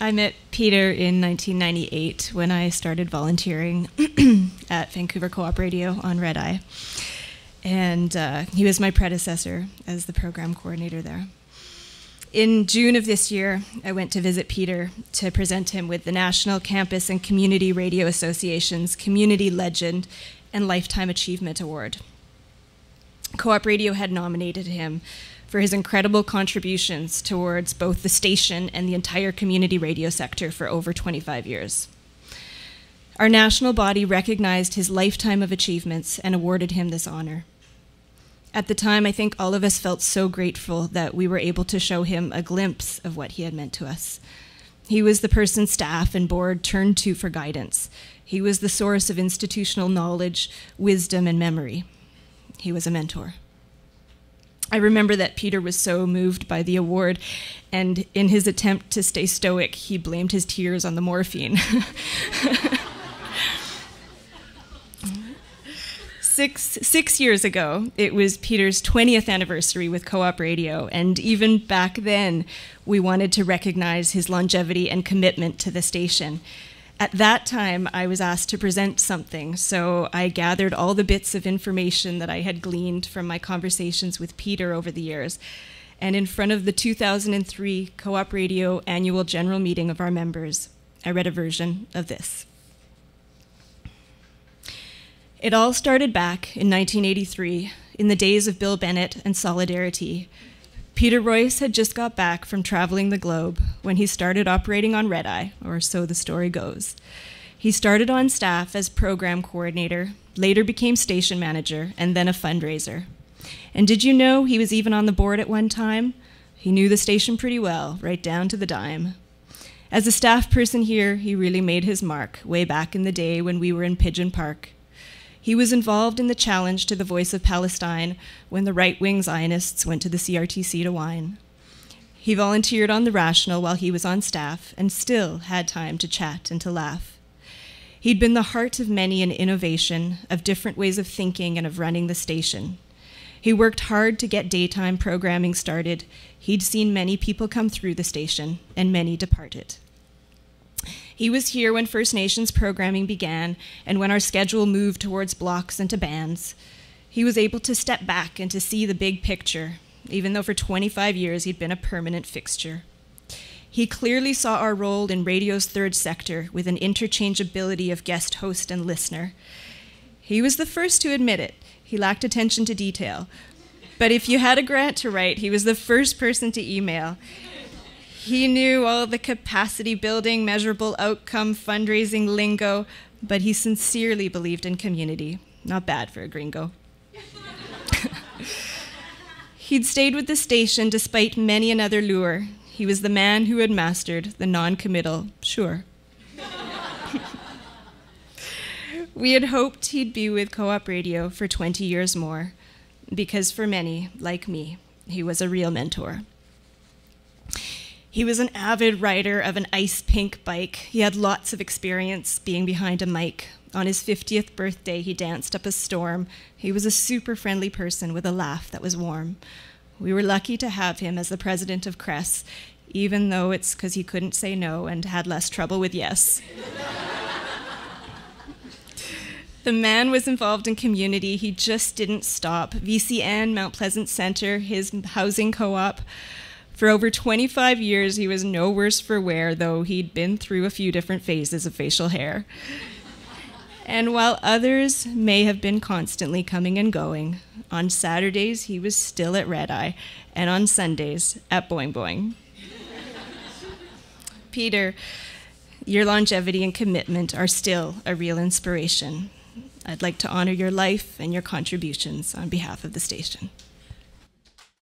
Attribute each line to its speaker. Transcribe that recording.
Speaker 1: I met Peter in 1998 when I started volunteering at Vancouver Co-op Radio on Redeye. And he was my predecessor as the program coordinator there. In June of this year, I went to visit Peter to present him with the National Campus and Community Radio Association's Community Legend and Lifetime Achievement Award. Co-op Radio had nominated him for his incredible contributions towards both the station and the entire community radio sector for over 25 years. Our national body recognized his lifetime of achievements and awarded him this honor. At the time, I think all of us felt so grateful that we were able to show him a glimpse of what he had meant to us. He was the person staff and board turned to for guidance. He was the source of institutional knowledge, wisdom, and memory. He was a mentor. I remember that Peter was so moved by the award, and in his attempt to stay stoic, he blamed his tears on the morphine. Six years ago, it was Peter's 20th anniversary with Co-op Radio, and even back then, we wanted to recognize his longevity and commitment to the station. At that time, I was asked to present something, so I gathered all the bits of information that I had gleaned from my conversations with Peter over the years, and in front of the 2003 Co-op Radio annual general meeting of our members, I read a version of this. It all started back in 1983, in the days of Bill Bennett and Solidarity. Peter Royce had just got back from traveling the globe when he started operating on Redeye, or so the story goes. He started on staff as program coordinator, later became station manager, and then a fundraiser. And did you know he was even on the board at one time? He knew the station pretty well, right down to the dime. As a staff person here, he really made his mark way back in the day when we were in Pigeon Park. He was involved in the challenge to the Voice of Palestine when the right-wing Zionists went to the CRTC to whine. He volunteered on The Rational while he was on staff and still had time to chat and to laugh. He'd been the heart of many in innovation, of different ways of thinking and of running the station. He worked hard to get daytime programming started. He'd seen many people come through the station and many departed. He was here when First Nations programming began and when our schedule moved towards blocks and to bands. He was able to step back and to see the big picture, even though for 25 years he'd been a permanent fixture. He clearly saw our role in radio's third sector with an interchangeability of guest, host, and listener. He was the first to admit it. He lacked attention to detail. But if you had a grant to write, he was the first person to email. He knew all the capacity building, measurable outcome, fundraising lingo, but he sincerely believed in community. Not bad for a gringo. He'd stayed with the station despite many another lure. He was the man who had mastered the non-committal sure. We had hoped he'd be with Co-op Radio for 20 years more, because for many, like me, he was a real mentor. He was an avid rider of an ice pink bike. He had lots of experience being behind a mic. On his 50th birthday, he danced up a storm. He was a super friendly person with a laugh that was warm. We were lucky to have him as the president of CRES, even though it's because he couldn't say no and had less trouble with yes. The man was involved in community. He just didn't stop. VCN, Mount Pleasant Center, his housing co-op. For over 25 years, he was no worse for wear, though he'd been through a few different phases of facial hair. And while others may have been constantly coming and going, on Saturdays he was still at Redeye, and on Sundays at Boing Boing. Peter, your longevity and commitment are still a real inspiration. I'd like to honor your life and your contributions on behalf of the station.